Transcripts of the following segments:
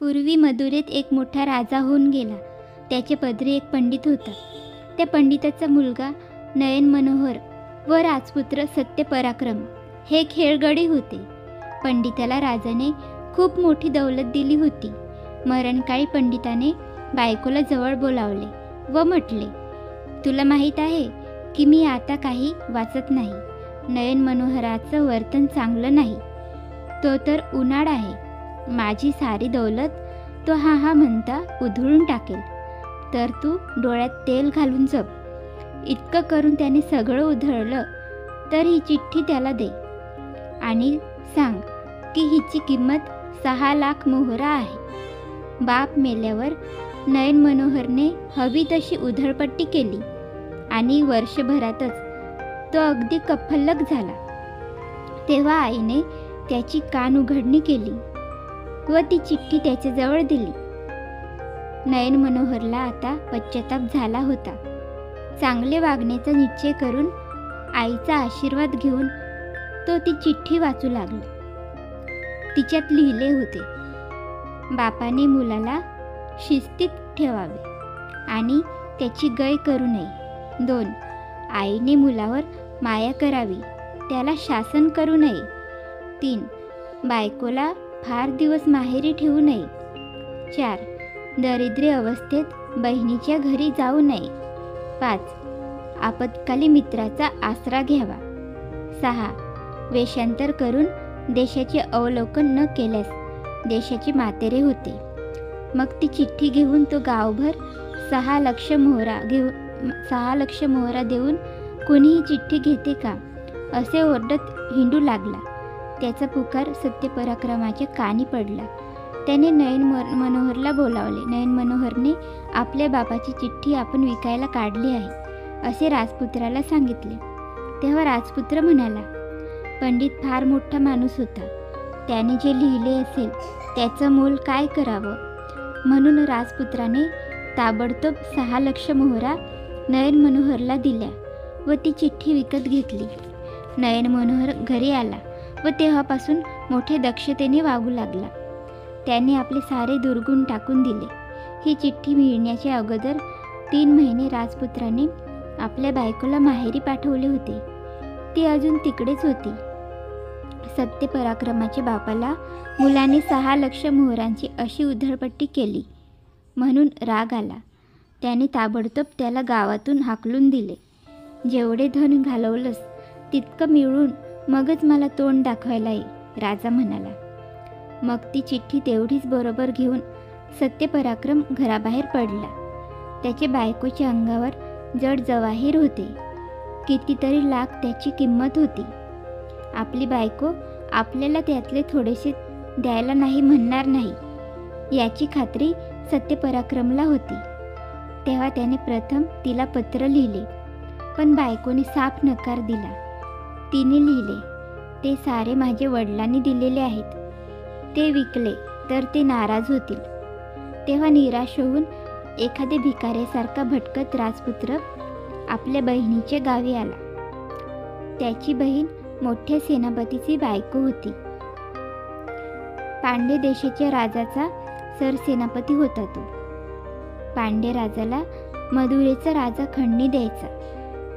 पूर्वी मदुरेत एक मोठा राजा होऊन गेला. त्याचे पदरी एक पंडित होता. त्या पंडिताचा मुलगा नयन मनोहर व राजपुत्र सत्यपराक्रम हे खेळगडी होते. पंडिताला राजाने खूप मोठी दौलत दिली होती. मरणकाळी पंडिताने बायकोला जवळ बोलावले व म्हटले, तुला माहीत आहे की मी आता काही वाचत नाही. नयन मनोहराचं वर्तन चांगलं नाही. तो तर उन्हाळ आहे. माझी सारी दौलत तो हा म्हणता उधळून टाकेल. तर तू डोळ्यात तेल घालून जप. इतकं करून त्याने सगळं उधळलं तर ही चिठ्ठी त्याला दे आणि सांग की हिची किंमत 6 लाख मोहरा आहे. बाप मेल्यावर नयन मनोहरने हवी तशी उधळपट्टी केली आणि वर्षभरातच तो अगदी कफल्लक झाला. तेव्हा आईने त्याची कान उघडणी केली व ती चिठ्ठी त्याच्याजवळ दिली. नयन मनोहरला आता पश्चाताप झाला होता. चांगले वागण्याचा निश्चय करून आईचा आशीर्वाद घेऊन तो ती चिठ्ठी वाचू लागला. तिच्यात लिहिले होते, बापाने मुलाला शिस्तीत ठेवावे आणि त्याची गय करू नये. 2. आईने मुलावर माया करावी, त्याला शासन करू नये. 3. बायकोला फार दिवस माहेरी ठेवू नये. 4. दरिद्री अवस्थेत बहिणीच्या घरी जाऊ नये. 5. आपत्काली मित्राचा आसरा घ्यावा. 6. वेषांतर करून देशाचे अवलोकन न केल्यास देशाचे मातेरे होते. मग ती चिठ्ठी घेऊन तो गावभर 6 लक्ष मोहरा देऊन कोणीही चिठ्ठी घेते का असे ओरडत हिंडू लागला. त्याचा पुकार सत्यपराक्रमाच्या कानी पडला. त्याने नयन मनोहरला बोलावले. नयन मनोहरने आपल्या बापाची चिठ्ठी आपण विकायला काढली आहे असे राजपुत्राला सांगितले. तेव्हा राजपुत्र म्हणाला, पंडित फार मोठा माणूस होता. त्याने जे लिहिले असेल त्याचं मोल काय करावं. म्हणून राजपुत्राने ताबडतोब 6 लक्ष मोहरा नयन मनोहरला दिल्या व ती चिठ्ठी विकत घेतली. नयन मनोहर घरी आला व तेव्हापासून मोठे दक्षतेने वागू लागला. त्याने आपले सारे दुर्गुण टाकून दिले. ही चिठ्ठी मिळण्याच्या अगोदर 3 महिने राजपुत्राने आपल्या बायकोला माहेरी पाठवले होते. ती अजून तिकडेच होती. सत्यपराक्रमाच्या बापाला मुलाने 6 लक्ष मोहरांची अशी उधळपट्टी केली म्हणून राग आला. त्याने ताबडतोब त्याला गावातून हाकलून दिले. जेवढे धन घालवलंस तितकं मिळून मगच मला तोंड दाखवायला ये, राजा म्हणाला. मग ती चिठ्ठी तेवढीच बरोबर घेऊन सत्यपराक्रम घराबाहेर पडला. त्याच्या बायकोच्या अंगावर जड जवाहीर होते. कितीतरी लाख त्याची किंमत होती. आपली बायको आपल्याला त्यातले थोडेसे द्यायला नाही म्हणणार नाही याची खात्री सत्यपराक्रमला होती. तेव्हा त्याने प्रथम तिला पत्र लिहिले, पण बायकोने साफ नकार दिला. तिने लिहिले, ते सारे माझे वडिलांनी दिलेले आहेत. ते विकले तर ते नाराज होतील. तेव्हा निराश होऊन एखादे भिकाऱ्यासारखा भटकत राजपुत्र आपल्या बहिणीच्या गावी आला. त्याची बहीण मोठ्या सेनापतीची बायको होती. पांड्य देशाच्या राजाचा सरसेनापती होता तो. पांड्य राजाला मदुरेचा राजा खंडणी द्यायचा.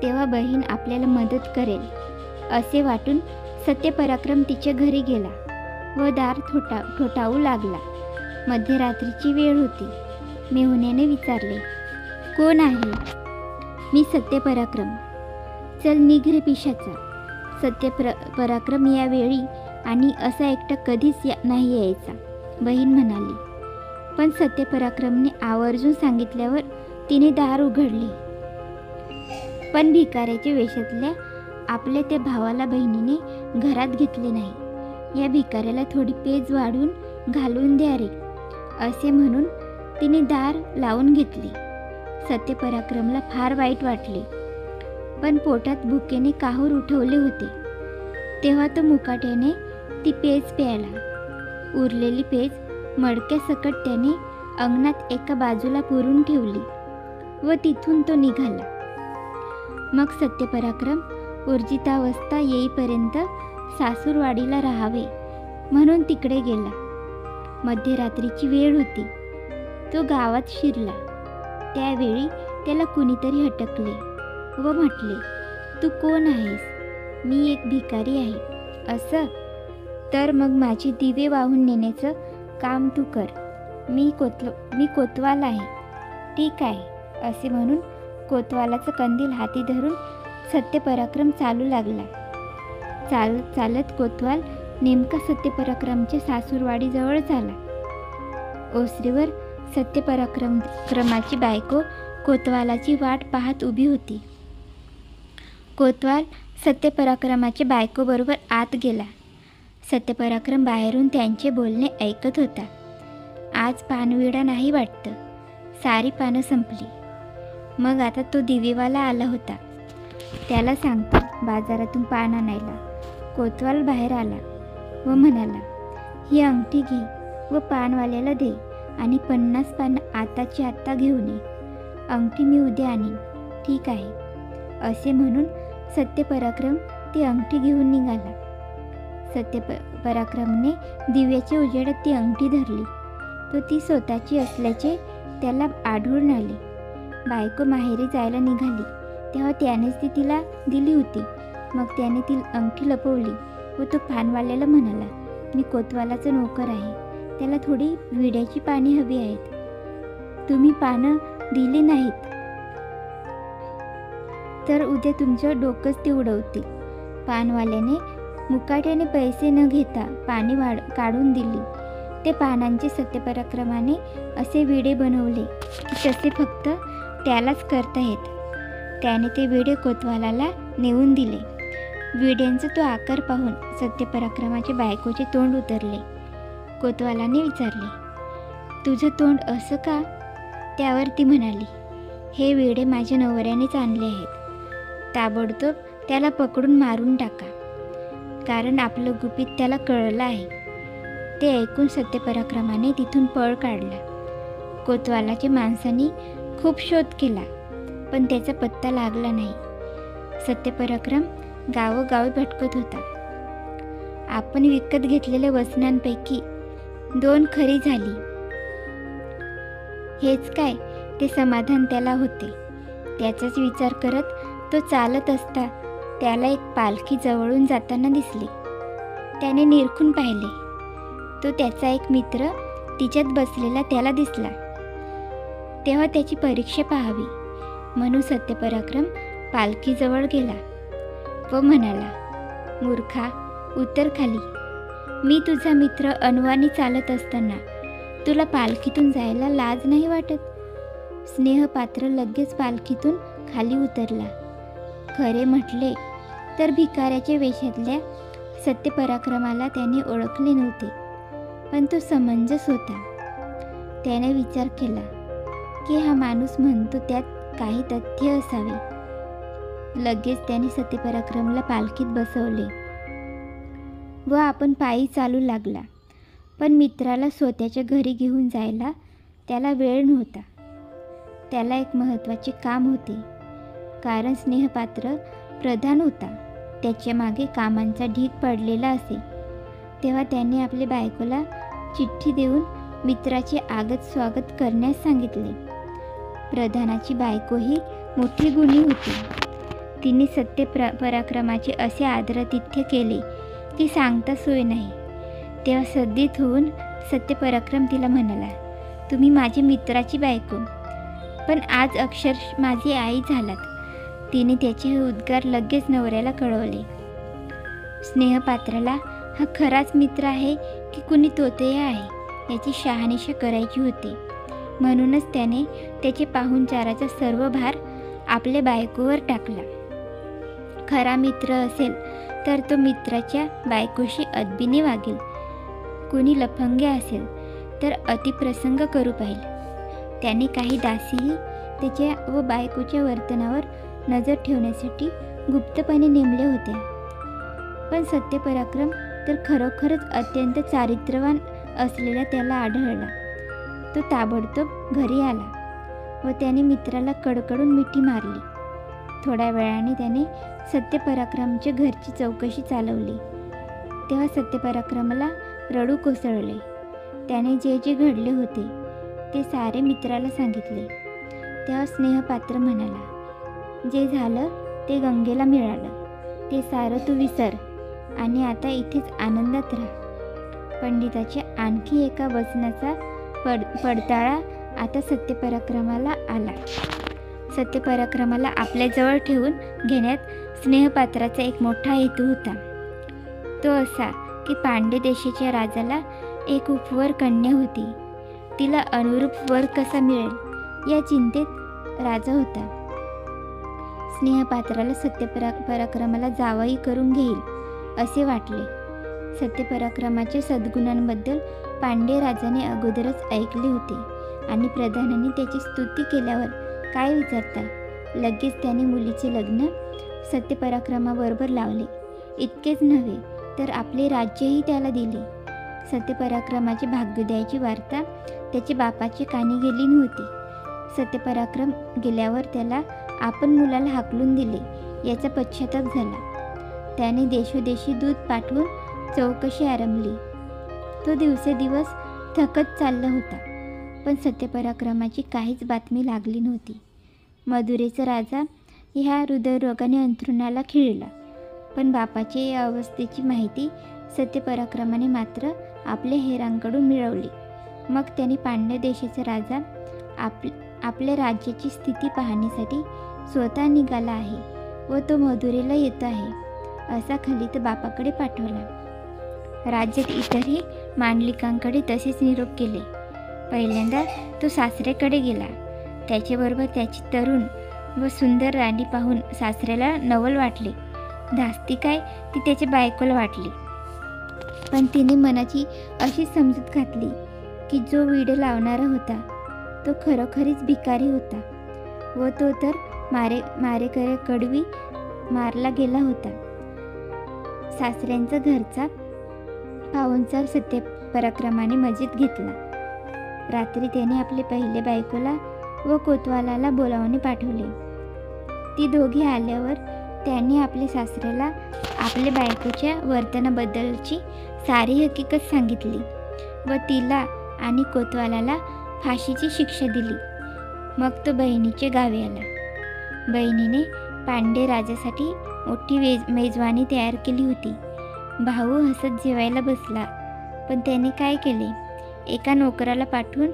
तेव्हा बहीण आपल्याला मदत करेल असे वाटून सत्यपराक्रम तिच्या घरी गेला व दार ठोठावू लागला. मध्यरात्रीची वेळ होती. मेहुण्याने विचारले, कोण आहे? मी सत्यपराक्रम. चल निघ रे पिशाचा. सत्यपराक्रम यावेळी आणि असा एकटा कधीच नाही यायचा, बहीण म्हणाली. पण सत्यपराक्रमने आवर्जून सांगितल्यावर तिने दार उघडले. पण भिकाऱ्याच्या वेशातल्या आपल्या त्या भावाला बहिणीने घरात घेतले नाही. या भिकाऱ्याला थोडी पेज वाढून घालून द्या रे असे म्हणून तिने दार लावून घेतले. सत्यपराक्रमला फार वाईट वाटले, पण पोटात भुकेने काहूर उठवले होते. तेव्हा तो मुकाट्याने ती पेज प्यायला. उरलेली पेज मडक्यासकट त्याने अंगणात एका बाजूला पुरून ठेवली व तिथून तो निघाला. मग सत्यपराक्रम ऊर्जितावस्था येईपर्यंत सासूरवाडीला राहावे म्हणून तिकडे गेला. मध्यरात्रीची वेळ होती. तो गावात शिरला. त्यावेळी त्याला कुणीतरी हटकले व म्हटले, तू कोण आहेस? मी एक भिकारी आहे. असं? तर मग माझे दिवे वाहून नेण्याचं काम तू कर. मी कोतवाल आहे. ठीक आहे, असे म्हणून कोतवालाचं कंदील हाती धरून सत्यपराक्रम चालू लागला. चालत कोतवाल नेमका सत्यपराक्रमच्या सासूरवाडीजवळ झाला. ओसरीवर सत्यपराक्रमाची बायको कोतवालाची वाट पाहत उभी होती. कोतवाल सत्यपराक्रमाच्या बायकोबरोबर आत गेला. सत्यपराक्रम बाहेरून त्यांचे बोलणे ऐकत होता. आज पानविडा नाही वाटतं. सारी पानं संपली. मग आता तो दिवेवाला आला होता. त्याला सांगतो बाजारातून पान आणायला. कोतवाल बाहेर आला व म्हणाला, ही अंगठी घे व पानवाल्याला दे आणि 50 पानं आताची आत्ता घेऊन ये. अंगठी मी उद्या आणीन. ठीक आहे, असे म्हणून सत्यपराक्रम ती अंगठी घेऊन निघाला. सत्यपराक्रमने दिव्याच्या उजेडात ती अंगठी धरली. तो ती स्वतःची असल्याचे त्याला आढळून आले. बायको माहेरी जायला निघाली तेव्हा त्यानेच ती तिला दिली होती. मग त्याने ती अंगठी लपवली व तो पानवाल्याला म्हणाला, मी कोतवालाचा नोकर आहे. त्याला थोडी विड्याची पाने हवी आहेत. तुम्ही पानं दिली नाहीत तर उद्या तुमचं डोकंच ते उडवते. पानवाल्याने मुकाट्याने पैसे न घेता पाने काढून दिली. ते पानांचे सत्यपराक्रमाने असे विडे बनवले तसे फक्त त्यालाच करता येत. त्याने ते विडे कोतवालाला नेऊन दिले. विड्यांचा तो आकार पाहून सत्यपराक्रमाच्या बायकोचे तोंड उतरले. कोतवालाने विचारले, तुझं तोंड असं का? त्यावर ती म्हणाली, हे विडे माझ्या नवऱ्यानेच आणले आहेत. ताबडतोब त्याला पकडून मारून टाका, कारण आपलं गुपित त्याला कळलं आहे. ते ऐकून सत्यपराक्रमाने तिथून पळ काढला. कोतवालाच्या माणसांनी खूप शोध केला पण त्याचा पत्ता लागला नाही. सत्यपराक्रम गावोगावी भटकत होता. आपण विकत घेतलेल्या वचनांपैकी 2 खरी झाली. हेच काय ते समाधान त्याला होते. त्याचाच विचार करत तो चालत असता त्याला एक पालखी जवळून जाताना दिसली. त्याने निरखून पाहिले. तो त्याचा एक मित्र तिच्यात बसलेला त्याला दिसला. तेव्हा त्याची परीक्षा पाहावी म्हणून सत्यपराक्रम पालखीजवळ गेला व म्हणाला, मूर्खा, उतर खाली. मी तुझा मित्र अनवाणी चालत असताना तुला पालखीतून जायला लाज नाही वाटत? स्नेहपात्र लगेच पालखीतून खाली उतरला. खरे म्हटले तर भिकाऱ्याच्या वेशातल्या सत्यपराक्रमाला त्याने ओळखले नव्हते, पण तो समंजस होता. त्याने विचार केला की हा माणूस म्हणतो त्यात काही तथ्य असावे. लगेच त्याने सत्यपराक्रमला पालखीत बसवले व आपण पायी चालू लागला. पण मित्राला स्वतःच्या घरी घेऊन जायला त्याला वेळ नव्हता. त्याला एक महत्त्वाचे काम होते, कारण स्नेहपात्र प्रधान होता. त्याच्या मागे कामांचा ढीग पडलेला असे. तेव्हा त्याने आपल्या बायकोला चिठ्ठी देऊन मित्राचे आगत स्वागत करण्यास सांगितले. प्रधानाची बायकोही मोठी गुणी होती. तिने सत्यपराक्रमाचे असे आदरातिथ्य केले की सांगता सोय नाही. तेव्हा सद्दित होऊन सत्यपराक्रम तिला म्हणाला, तुम्ही माझ्या मित्राची बायको, पण आज अक्षर माझी आई झालात. तिने त्याचे हे उद्गार लगेच नवऱ्याला कळवले. स्नेहपात्राला हा खराच मित्र आहे की कुणी तोतया आहे याची शहानिशा करायची होती. म्हणूनच त्याने त्याचे पाहुणचाराचा सर्व भार आपल्या बायकोवर टाकला. खरा मित्र असेल तर तो मित्राच्या बायकोशी अदबीने वागेल. कुणी लफंगे असेल तर अतिप्रसंग करू पाहिजे. त्याने काही दासीही त्याच्या व बायकोच्या वर्तनावर नजर ठेवण्यासाठी गुप्तपणे नेमल्या होत्या. पण सत्यपराक्रम तर खरोखरच अत्यंत चारित्र्यवान असलेला त्याला आढळला. तो ताबडतोब घरी आला व त्याने मित्राला कडकडून मिठी मारली. थोड्या वेळाने त्याने सत्यपराक्रमच्या घरची चौकशी चालवली. तेव्हा सत्यपराक्रमाला रडू कोसळले. त्याने जे जे घडले होते ते सारे मित्राला सांगितले. तेव्हा स्नेहपात्र म्हणाला, जे झालं ते गंगेला मिळालं, ते सारं तू विसर आणि आता इथेच आनंदात राहा. पंडिताच्या आणखी एका वचनाचा पडताळा आता सत्यपराक्रमाला आला. सत्यपराक्रमाला आपल्याजवळ ठेवून घेण्यात स्नेहपात्राचा एक मोठा हेतू होता. तो असा की पांड्य देशाच्या राजाला एक उपवर कन्या होती. तिला अनुरूप वर कसा मिळेल या चिंतेत राजा होता. स्नेहपात्राला सत्यपराक्रमाला जावई करून घेईल असे वाटले. सत्यपराक्रमाच्या सद्गुणांबद्दल पांड्य राजाने अगोदरच ऐकले होते आणि प्रधानाने त्याची स्तुती केल्यावर काय विचारता, लगेच त्याने मुलीचे लग्न सत्यपराक्रमाबरोबर लावले. इतकेच नव्हे तर आपले राज्यही त्याला दिले. सत्यपराक्रमाचे भाग्योदयाची वार्ता त्याच्या बापाच्या कानी गेली नव्हती. सत्यपराक्रम गेल्यावर त्याला आपण मुलाला हाकलून दिले याचा पश्चाताप झाला. त्याने देशोदेशी दूत पाठवून चौकशी आरंभली. तो दिवसेदिवस थकत चालला होता, पण सत्यपराक्रमाची काहीच बातमी लागली नव्हती. मदुरेचा राजा ह्या हृदयरोगाने अंथरुणाला खिळला, पण बापाच्या या अवस्थेची माहिती सत्यपराक्रमाने मात्र आपल्या हेरांकडून मिळवली. मग त्याने पांड्य देशाचा राजा आपल्या राज्याची स्थिती पाहण्यासाठी स्वतः निघाला आहे व तो मदुरेला येतो आहे असा खलित बापाकडे पाठवला. राज्यात इतरही मांडलिकांकडे तसेच निरोप केले. पहिल्यांदा तो सासऱ्याकडे गेला. त्याच्याबरोबर त्याची तरुण व सुंदर राणी पाहून सासऱ्याला नवल वाटले. धास्ती काय ती त्याच्या बायकोला वाटली, पण तिने मनाची अशी समजूत घातली की जो विडे लावणारा होता तो खरोखरीच भिकारी होता व तो तर मारेकऱ्याकडवी मारला गेला होता. सासऱ्यांचा घरचा पाहुणचार सत्यपराक्रमाने मजेत घेतला. रात्री त्याने आपले पहिले बायकोला व कोतवालाला बोलावणे पाठवले. ती दोघे आल्यावर त्यांनी आपल्या सासऱ्याला आपल्या बायकोच्या वर्तनाबद्दलची सारी हकीकत सांगितली व तिला आणि कोतवालाला फाशीची शिक्षा दिली. मग तो बहिणीच्या गावी आला. बहिणीने पांड्य राजासाठी मोठी मेजवानी तयार केली होती. भाऊ हसत जेवायला बसला, पण त्याने काय केले, एका नोकराला पाठवून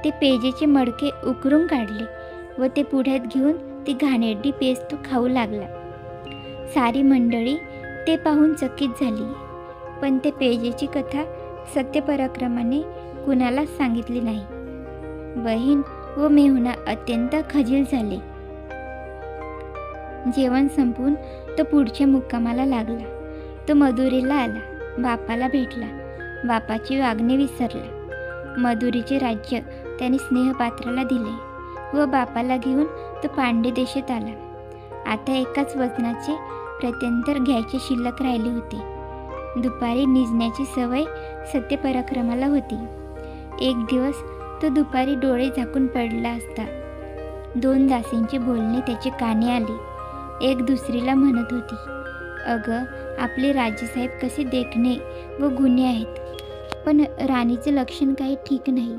ते पेजेचे मडके उकरून काढले व ते पुढ्यात घेऊन ती घाणेरडी पेज तो खाऊ लागला. सारी मंडळी ते पाहून चकित झाली, पण ते पेजेची कथा सत्यपराक्रमाने कुणालाच सांगितली नाही. बहीण व मेहुणा अत्यंत खजील झाले. जेवण संपवून तो पुढच्या मुक्कामाला लागला. तो मदुरेला आला, बापाला भेटला, बापाची वागणे विसरला. मदुरेचे राज्य त्याने स्नेहपात्राला दिले व बापाला घेऊन तो पांड्य देशात आला. आता एकाच वचनाचे प्रत्यंतर घ्यायचे शिल्लक राहिले होते. दुपारी निजण्याची सवय सत्यपराक्रमाला होती. एक दिवस तो दुपारी डोळे झाकून पडला असता 2 दासींचे बोलणे त्याचे कानी आले. एक दुसरीला म्हणत होती, अगं, आपले राजेसाहेब कसे देखणे व गुणी आहेत, पण राणीचे लक्षण काही ठीक नाही.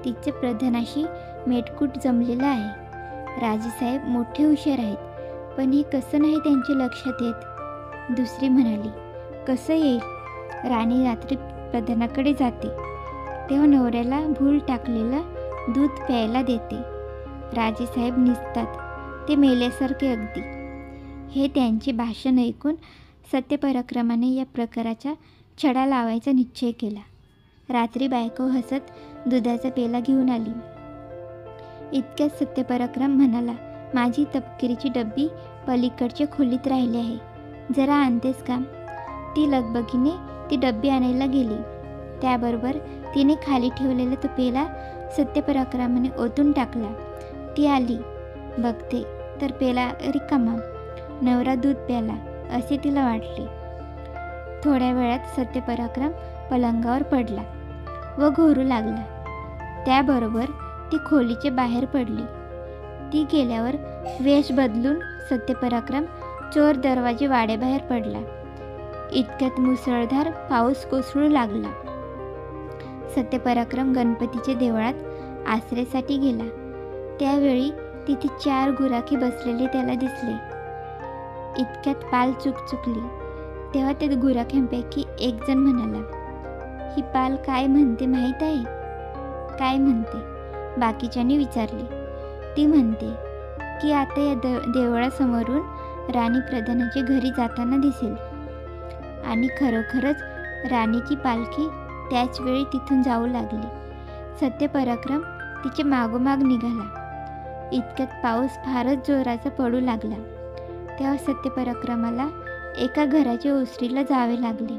तिचे प्रधानाशी मेटकूट जमलेलं आहे. राजेसाहेब मोठे हुशार आहेत, पण हे कसं नाही त्यांच्या लक्षात येत. दुसरी म्हणाली, कसं येईल, राणी रात्री प्रधानाकडे जाते तेव्हा नवऱ्याला भूल टाकलेलं दूध प्यायला देते. राजेसाहेब निसतात, ते मेल्यासारखे अगदी. हे त्यांचे भाषण ऐकून सत्यपराक्रमाने या प्रकाराचा छडा लावायचा निश्चय केला. रात्री बायको हसत दुधाचा पेला घेऊन आली. इतक्यात सत्यपराक्रम म्हणाला, माझी तपकिरीची डब्बी पलीकडच्या खोलीत राहिली आहे, जरा आणतेस का. ती लगबगीने ती डब्बी आणायला गेली. त्याबरोबर तिने खाली ठेवलेला तो पेला सत्यपराक्रमाने ओतून टाकला. ती आली, बघते तर पेला रिकामा. नवरा दूध प्याला असे तिला वाटले. थोड्या वेळात सत्यपराक्रम पलंगावर पडला व घोरू लागला. त्याबरोबर ती खोलीच्या बाहेर पडली. ती गेल्यावर वेश बदलून सत्यपराक्रम चोर दरवाजे वाड्याबाहेर पडला. इतक्यात मुसळधार पाऊस कोसळू लागला. सत्यपराक्रम गणपतीच्या देवळात आश्रयासाठी गेला. त्यावेळी तिथे 4 गुराखी बसलेले त्याला दिसले. इतक्यात पाल चुकली. तेव्हा त्या गुराख्यांपैकी एक जण म्हणाला, ही पाल काय म्हणते माहीत आहे? काय म्हणते? बाकीच्यांनी विचारले. ती म्हणते की आता या देवळासमोरून राणी प्रधानाच्या घरी जाताना दिसेल. आणि खरोखरच राणीची पालखी त्याच वेळी तिथून जाऊ लागली. सत्यपराक्रम तिच्या मागोमाग निघाला. इतक्यात पाऊस फारच जोराचा पडू लागला. तेव्हा सत्यपराक्रमाला एका घराच्या ओसरीला जावे लागले.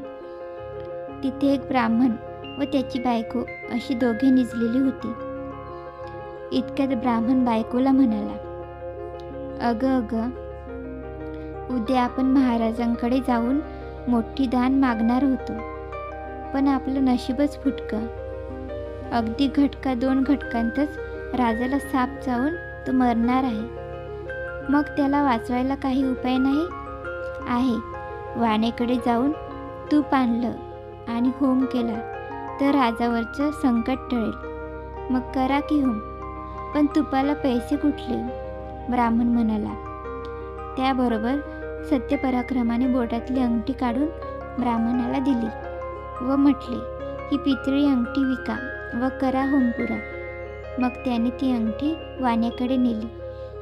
तिथे एक ब्राह्मण व त्याची बायको अशी दोघे निजलेली होती. इतक्यात ब्राह्मण बायकोला म्हणाला, अगं, उद्या आपण महाराजांकडे जाऊन मोठी दान मागणार होतो, पण आपलं नशीबच फुटकं. अगदी 2 घटकांतच राजाला साप चावून तो मरणार आहे. मग त्याला वाचवायला काही उपाय नाही आहे. वाणेकडे जाऊन तूप आणलं आणि होम केला तर राजावरचं संकट टळेल. मग करा की होम, पण तुपाला पैसे कुठले? ब्राह्मण म्हणाला. त्याबरोबर सत्यपराक्रमाने बोटातली अंगठी काढून ब्राह्मणाला दिली व म्हटले, ही पितळी अंगठी विका व करा होम पुरा. मग त्याने ती अंगठी वाण्याकडे नेली.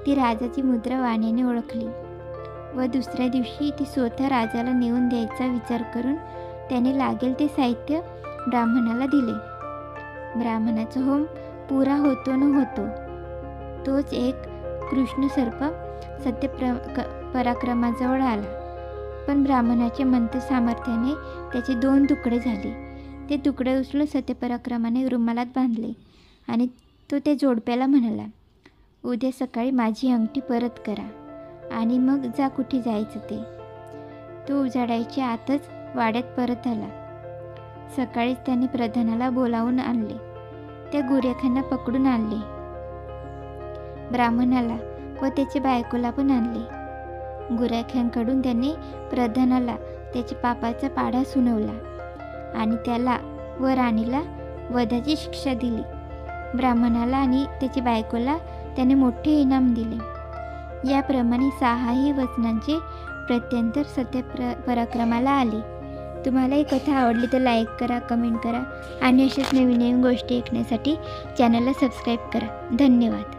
ती राजाची मुद्रा वाण्याने ओळखली व दुसऱ्या दिवशी ती स्वतः राजाला नेऊन द्यायचा विचार करून त्याने लागेल ते साहित्य ब्राह्मणाला दिले. ब्राह्मणाचा होम पुरा होतो न होतो तोच एक कृष्ण सर्प पराक्रमाजवळ आला. पण ब्राह्मणाच्या मंत्र सामर्थ्याने त्याचे 2 तुकडे झाले. ते तुकडे उचलून सत्यपराक्रमाने रुमालात बांधले आणि तो त्या जोडप्याला म्हणाला, उद्या सकाळी माझी अंगठी परत करा आणि मग जा कुठे जायचं ते. तो उजाडायच्या आतच वाड्यात परत आला. सकाळीच त्याने प्रधानाला बोलावून आणले. त्या गुरेखांना पकडून आणले. ब्राह्मणाला व त्याच्या बायकोला पण आणले. गुरेख्यांकडून त्याने प्रधानाला त्याच्या पापाचा पाढा सुनावला आणि त्याला व राणीला वधाची शिक्षा दिली. ब्राह्मणाला आणि त्याच्या बायकोला त्याने मोठे इनाम दिले. याप्रमाणे 6 वचनांचे प्रत्यंतर सत्यपराक्रमाला आले. तुम्हाला ही कथा आवडली तर लाईक करा, कमेंट करा आणि अशाच नवीन गोष्टी ऐकण्यासाठी चॅनलला सबस्क्राईब करा. धन्यवाद.